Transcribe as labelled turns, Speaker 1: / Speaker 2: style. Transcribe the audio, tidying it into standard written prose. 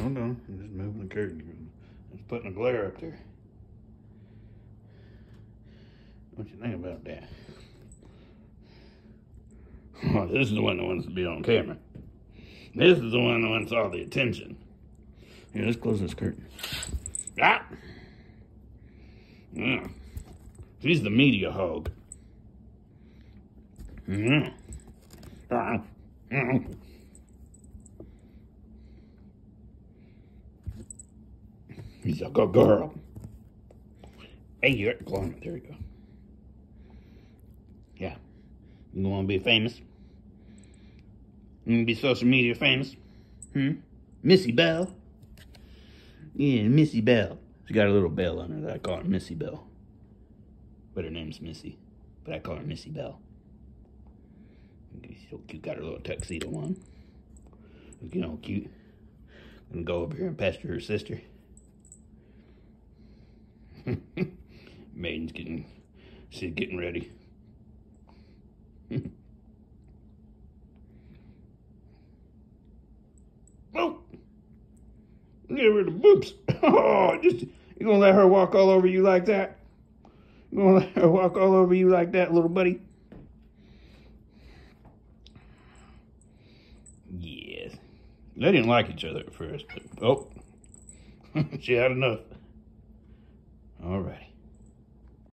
Speaker 1: Hold on, I'm just moving the curtain. Just putting a glare up there. What you think about that? Oh, this is the one that wants to be on camera. This is the one that wants all the attention. Here, let's close this curtain. Ah! Yeah. She's the media hog. Yeah. He's a good girl. Hey, you're climb it. There you go. Yeah. You want to be famous? You want to be social media famous? Missy Belle? Yeah, Missy Belle. She got a little bell on her that I call her Missy Belle. But her name's Missy. But I call her Missy Belle. She's so cute. Got her little tuxedo on. You know, cute. Gonna go over here and pester her sister. Maiden's she's getting ready. Oh! Get rid of the boops. Oh, you gonna let her walk all over you like that? You gonna let her walk all over you like that, little buddy? Yes. They didn't like each other at first, but oh, she had enough. All righty.